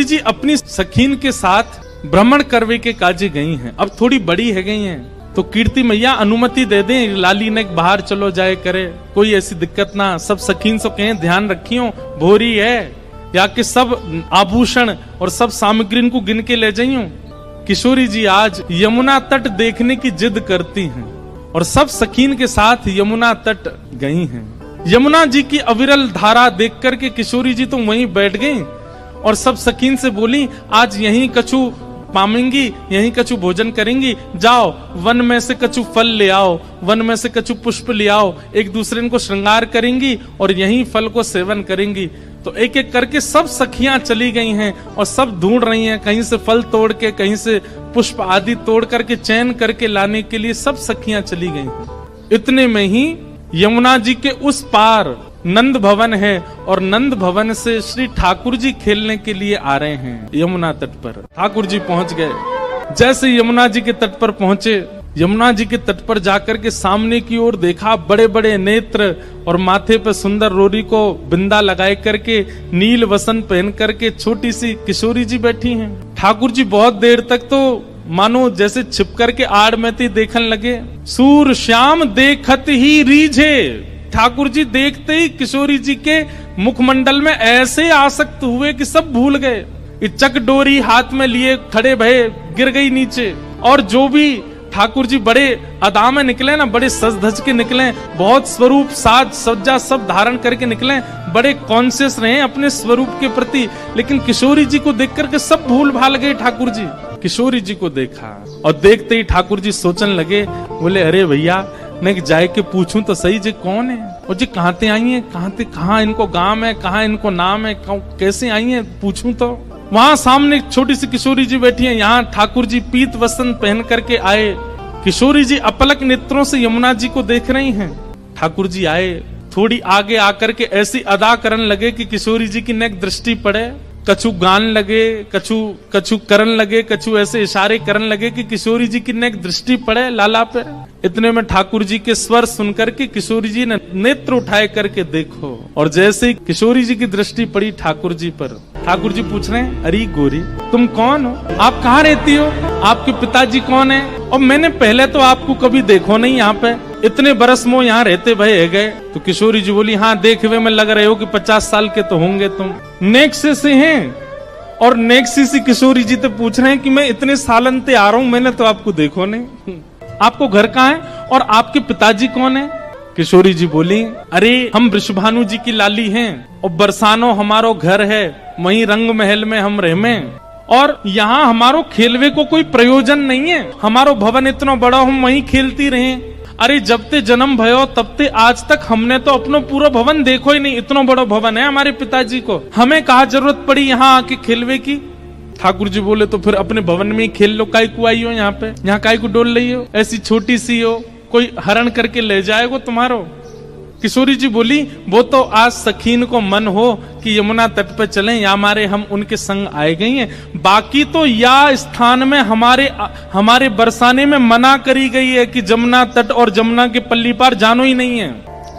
जी अपनी सखीन के साथ भ्रमण करवे के काजे गई हैं। अब थोड़ी बड़ी है गई हैं, तो कीर्ति मैया अनुमति दे दें, लाली ने बाहर चलो जाए करे, कोई ऐसी दिक्कत ना। सब सखीन से कहें ध्यान रखियो, भोरी है, या कि सब आभूषण और सब सामग्री को गिन के ले जाइयो। किशोरी जी आज यमुना तट देखने की जिद करती हैं और सब सखीन के साथ यमुना तट गई हैं। यमुना जी की अविरल धारा देख करके किशोरी जी तो वहीं बैठ गई और सब सखीन से बोली, आज यहीं कछु पामेंगी, यहीं कछु भोजन करेंगी, जाओ वन में से कछु फल ले आओ, वन में से कछु पुष्प ले आओ, एक दूसरे को श्रृंगार करेंगी और यहीं फल को सेवन करेंगी। तो एक एक करके सब सखियां चली गई हैं और सब ढूंढ रही हैं, कहीं से फल तोड़ के, कहीं से पुष्प आदि तोड़ करके चयन करके लाने के लिए सब सखियां चली गई हैं। इतने में ही यमुना जी के उस पार नंद भवन है और नंद भवन से श्री ठाकुर जी खेलने के लिए आ रहे हैं यमुना तट पर। ठाकुर जी पहुंच गए। जैसे यमुना जी के तट पर पहुंचे, यमुना जी के तट पर जाकर के सामने की ओर देखा, बड़े बड़े नेत्र और माथे पे सुंदर रोरी को बिंदा लगाए करके, नील वसन पहन करके छोटी सी किशोरी जी बैठी हैं। ठाकुर जी बहुत देर तक तो मानो जैसे छिप करके आड़ में थी देखन लगे। सूर श्याम देखत ही रीझे, ठाकुर जी देखते ही किशोरी जी के मुखमंडल में ऐसे आसक्त हुए कि सब भूल गए। चक डोरी हाथ में लिए खड़े भये, गिर गई नीचे। और जो भी ठाकुर जी बड़े अदा में निकले ना, बड़े सज धज के निकले, बहुत स्वरूप साज सज्जा सब धारण करके निकले, बड़े कॉन्शियस रहे अपने स्वरूप के प्रति। लेकिन किशोरी जी को देख करके सब भूल भाल गए। ठाकुर जी किशोरी जी को देखा और देखते ही ठाकुर जी सोचने लगे, बोले अरे भैया मैं जाए के पूछूं तो सही जी कौन है, और जी कहाँ ते आई है, कहाँ इनको गांव है, कहाँ इनको नाम है, कैसे आई है पूछूं तो। वहां सामने छोटी सी किशोरी जी बैठी है, यहाँ ठाकुर जी पीत वस्त्र पहन करके आए। किशोरी जी अपलक नेत्रों से यमुना जी को देख रही हैं। ठाकुर जी आए, थोड़ी आगे आकर के ऐसी अदा करन लगे कि किशोरी जी की नेक दृष्टि पड़े। कछु गान लगे, कछु करन लगे, कछु ऐसे इशारे करन लगे कि किशोरी जी की नेक दृष्टि पड़े लाला पे। इतने में ठाकुर जी के स्वर सुनकर के किशोरी जी ने नेत्र उठाए करके देखो, और जैसे ही किशोरी जी की दृष्टि पड़ी ठाकुर जी पर, ठाकुर जी पूछ रहे हैं, अरे गोरी तुम कौन हो, आप कहाँ रहती हो, आपके पिताजी कौन है, और मैंने पहले तो आपको कभी देखो नहीं यहाँ पे, इतने बरस मोह यहाँ रहते भये गए। तो किशोरी जी बोली, हाँ देखे में लग रहे हो कि 50 साल के तो होंगे तुम। नेक्से से हैं, और नेक्सी सी किशोरी जी तो पूछ रहे हैं कि मैं इतने सालन ते आ रहा हूँ, मैंने तो आपको देखो नहीं, आपको घर कहाँ है और आपके पिताजी कौन है। किशोरी जी बोली, अरे हम वृषभानु जी की लाली हैं और बरसानो हमारो घर है, वहीं रंग महल में हम रहमे, और यहाँ हमारो खेलवे को कोई प्रयोजन नहीं है, हमारो भवन इतना बड़ा हम वहीं खेलती रहे। अरे जब ते जन्म भयो तब ते आज तक हमने तो अपनो पूरा भवन देखो ही नहीं, इतना बड़ा भवन है हमारे पिताजी को, हमें कहाँ जरूरत पड़ी यहाँ आके खेलवे की। ठाकुर जी बोले, तो फिर अपने भवन में ही खेल लो, काय को आई हो यहाँ पे, यहाँ काय को डोल रही हो, ऐसी छोटी सी हो, कोई हरण करके ले जाएगो तुम्हारो। किशोरी जी बोली, वो तो आज सखीन को मन हो कि यमुना तट पे चलें, या हमारे हम उनके संग आए गई हैं, बाकी तो या स्थान में हमारे बरसाने में मना करी गई है कि जमुना तट और जमुना के पल्ली पार जानो ही नहीं है।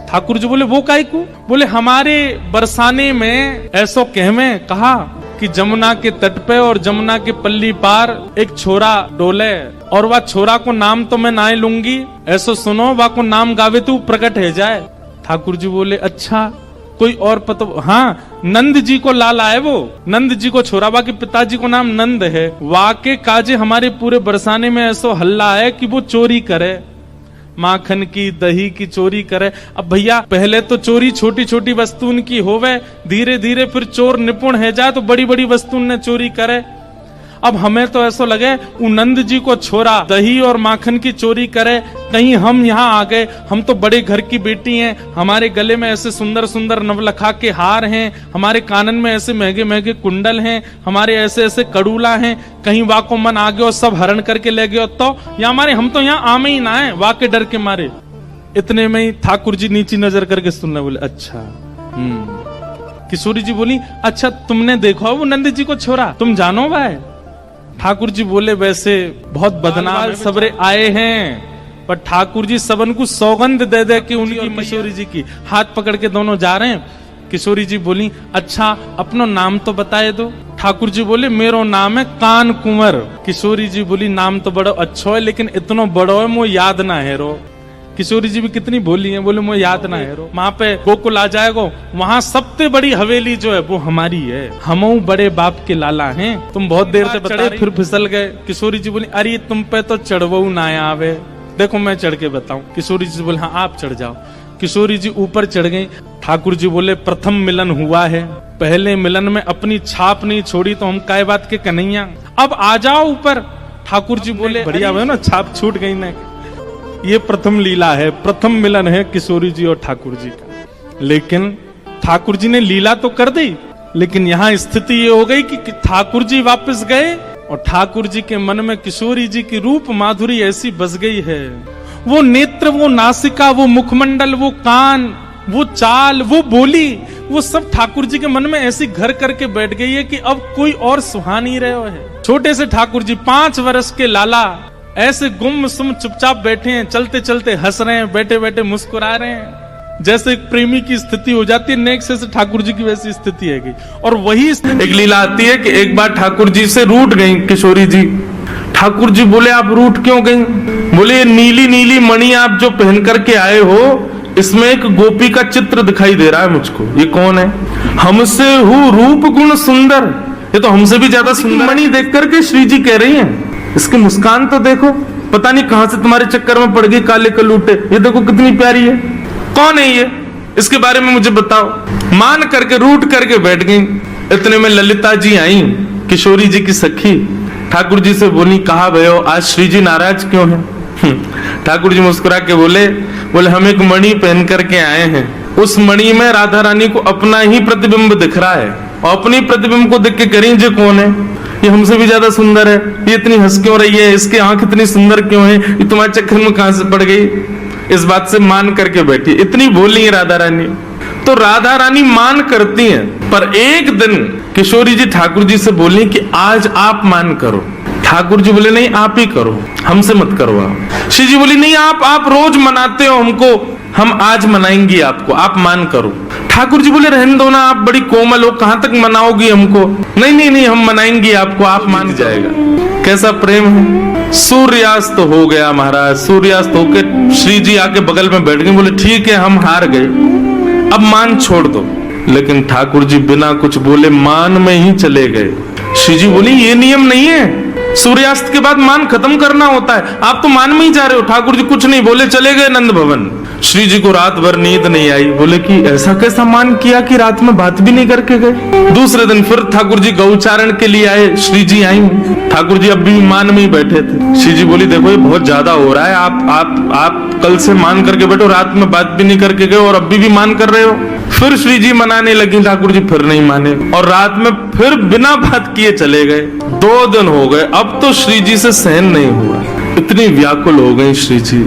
ठाकुर जी बोले, वो काहे को, बोले हमारे बरसाने में ऐसो कहमे कहा कि जमुना के तट पे और जमुना के पल्ली पार एक छोरा डोले, और वह छोरा को नाम तो मैं ना लूंगी, ऐसो सुनो वह को नाम गावे तो प्रकट है जाए। ठाकुर जी बोले, अच्छा कोई और पता, हाँ नंद जी को लाला है, वो नंद जी को छोरा, बाकी पिताजी को नाम नंद है। वाके काजे हमारे पूरे बरसाने में ऐसो हल्ला है कि वो चोरी करे, माखन की दही की चोरी करे। अब भैया पहले तो चोरी छोटी छोटी वस्तुन की होवे, धीरे धीरे फिर चोर निपुण है जाए तो बड़ी बड़ी वस्तुन ने चोरी करे। अब हमें तो ऐसा लगे नंद जी को छोरा दही और माखन की चोरी करे, कहीं हम यहाँ आ गए, हम तो बड़े घर की बेटी हैं, हमारे गले में ऐसे सुंदर सुंदर नवलखा के हार हैं, हमारे कानन में ऐसे महंगे महंगे कुंडल हैं, हमारे ऐसे ऐसे कड़ूला हैं, कहीं वाको मन आ गया और सब हरण करके ले गए तो, या हमारे हम तो यहाँ आमे ही ना है वाके डर के मारे। इतने में ही ठाकुर जी नीची नजर करके सुनने बोले, अच्छा किशोरी जी बोली, अच्छा तुमने देखो वो नंद जी को छोरा, तुम जानो भाई। ठाकुर जी बोले, वैसे बहुत बदनाम सबरे आए हैं, पर ठाकुर जी सबन को सौगंध दे दे कि उनकी किशोरी जी की हाथ पकड़ के दोनों जा रहे हैं। किशोरी जी बोली, अच्छा अपनो नाम तो बताए दो। ठाकुर जी बोले मेरो नाम है कान कुंवर। किशोरी जी बोली नाम तो बड़ा अच्छा है लेकिन इतना बड़ो है मुझे याद ना है रो। किशोरी जी भी कितनी भोली है, बोले मुझे याद ना है रो। वहां पे गोकुल आ जाएगा, वहां सबसे बड़ी हवेली जो है वो हमारी है, हम बड़े बाप के लाला हैं। तुम बहुत देर से चढ़े फिर फिसल गए। किशोरी जी बोली अरे तुम पे तो चढ़वो ना आवे, देखो मैं चढ़ के बताऊं। किशोरी जी बोले हाँ आप चढ़ जाओ। किशोरी जी ऊपर चढ़ गई। ठाकुर जी बोले प्रथम मिलन हुआ है, पहले मिलन में अपनी छाप नहीं छोड़ी तो हम काय बात के कन्हैया, अब आ जाओ ऊपर। ठाकुर जी बोले बढ़िया है ना, छाप छूट गई ना। ये प्रथम लीला है, प्रथम मिलन है किशोरी जी और ठाकुर जी का। लेकिन ठाकुर जी ने लीला तो कर दी, लेकिन यहाँ स्थिति ये हो गई कि ठाकुर जी वापस गए और ठाकुर जी के मन में किशोरी जी की रूप माधुरी ऐसी बस गई है, वो नेत्र, वो नासिका, वो मुखमंडल, वो कान, वो चाल, वो बोली, वो सब ठाकुर जी के मन में ऐसी घर करके बैठ गई है कि अब कोई और सुहा नहीं रहे है। छोटे से ठाकुर जी 5 वर्ष के लाला ऐसे गुमसुम चुपचाप बैठे हैं, चलते चलते हंस रहे हैं, बैठे बैठे मुस्कुरा रहे हैं। जैसे एक प्रेमी की स्थिति हो जाती है, नेक्स्ट से ठाकुर जी की वैसी स्थिति है। और वही एक लीला आती है कि एक बार ठाकुर जी से रूठ गई किशोरी जी। ठाकुर जी बोले आप रूठ क्यों गई? बोले नीली नीली मणि आप जो पहन करके आए हो, इसमें एक गोपी का चित्र दिखाई दे रहा है मुझको, ये कौन है? हमसे हूँ रूप गुण सुंदर, ये तो हमसे भी ज्यादा सुंदर मणि देख करके श्री जी कह रही हैं इसकी मुस्कान तो देखो, पता नहीं कहां से तुम्हारे चक्कर में पड़ गई काले कलूटे, ये देखो कितनी प्यारी है, कौन है ये, इसके बारे में मुझे बताओ। मान करके रूठ करके बैठ गई। इतने में ललिता जी आई, किशोरी जी की सखी। ठाकुर जी से बोली कहा भयो आज श्री जी नाराज क्यों है? ठाकुर जी मुस्कुरा के बोले हम एक मणि पहन करके आए हैं, उस मणि में राधा रानी को अपना ही प्रतिबिंब दिख रहा है, और अपनी प्रतिबिंब को देख के करें जो कौन है, ये हमसे भी ज्यादा सुंदर है, ये इतनी हंस क्यों रही है, इसकी आंख इतनी सुंदर क्यों है, ये तुम्हारे चक्कर में कहां से पड़ गई? इस बात से मान करके बैठी। इतनी बोली है राधा रानी, तो राधा रानी मान करती हैं। पर एक दिन किशोरी जी ठाकुर जी से बोली कि आज आप मान करो। ठाकुर जी बोले नहीं आप ही करो, हमसे मत करो आप। श्री जी बोली नहीं आप रोज मनाते हो हमको, हम आज मनाएंगे आपको, आप मान करो। ठाकुर जी बोले रहने दो ना, आप बड़ी कोमल हो, कहां तक मनाओगी हमको? नहीं हम मनाएंगे आपको, आप मान जाएगा। कैसा प्रेम है। सूर्यास्त हो गया महाराज, सूर्यास्त होके श्री जी आके बगल में बैठ गए। बोले ठीक है हम हार गए, अब मान छोड़ दो। लेकिन ठाकुर जी बिना कुछ बोले मान में ही चले गए। श्री जी बोली ये नियम नहीं है, सूर्यास्त के बाद मान खत्म करना होता है, आप तो मान में ही जा रहे हो। ठाकुर जी कुछ नहीं बोले, चले गए नंद भवन। श्री जी को रात भर नींद नहीं आई। बोले कि ऐसा कैसा मान किया कि रात में बात भी नहीं करके गए। दूसरे दिन फिर ठाकुर जी गौचारण के लिए आए, श्री जी आई। ठाकुर जी अब भी मान में ही बैठे थे। श्री जी बोली देखो ये बहुत ज्यादा हो रहा है, आप कल से मान करके बैठो, रात में बात भी नहीं करके गए और अभी भी मान कर रहे हो। फिर श्री जी मनाने लगी, ठाकुर जी फिर नहीं माने और रात में फिर बिना बात किए चले गए। 2 दिन हो गए, अब तो श्री जी से सहन नहीं हुआ, इतनी व्याकुल हो गई श्री जी।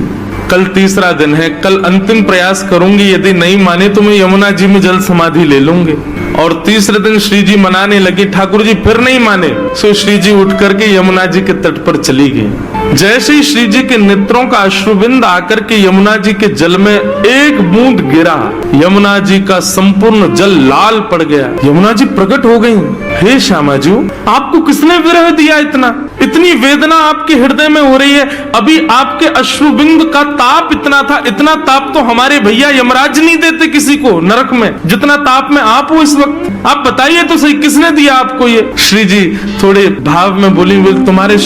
कल तीसरा दिन है, कल अंतिम प्रयास करूंगी, यदि नहीं माने तो मैं यमुना जी में जल समाधि ले लूंगी। और तीसरे दिन श्री जी मनाने लगी, ठाकुर जी फिर नहीं माने। सो श्री जी उठ करके यमुना जी के तट पर चली गई। जैसे ही श्री जी के नेत्रों का अश्रुबिंद आकर के यमुना जी के जल में एक बूंद गिरा, यमुना जी का संपूर्ण जल लाल पड़ गया। यमुना जी प्रकट हो गई। हे श्यामा जी, आपको किसने विरह दिया? इतनी वेदना आपके हृदय में हो रही है, अभी आपके अश्रुबिंद का ताप इतना था, इतना ताप तो हमारे भैया यमराज नहीं देते किसी को नरक में, जितना ताप में आप हो इस वक्त। आप बताइए तो सही किसने दिया आपको ये? श्री जी थोड़े भाव में बोली तुम्हारे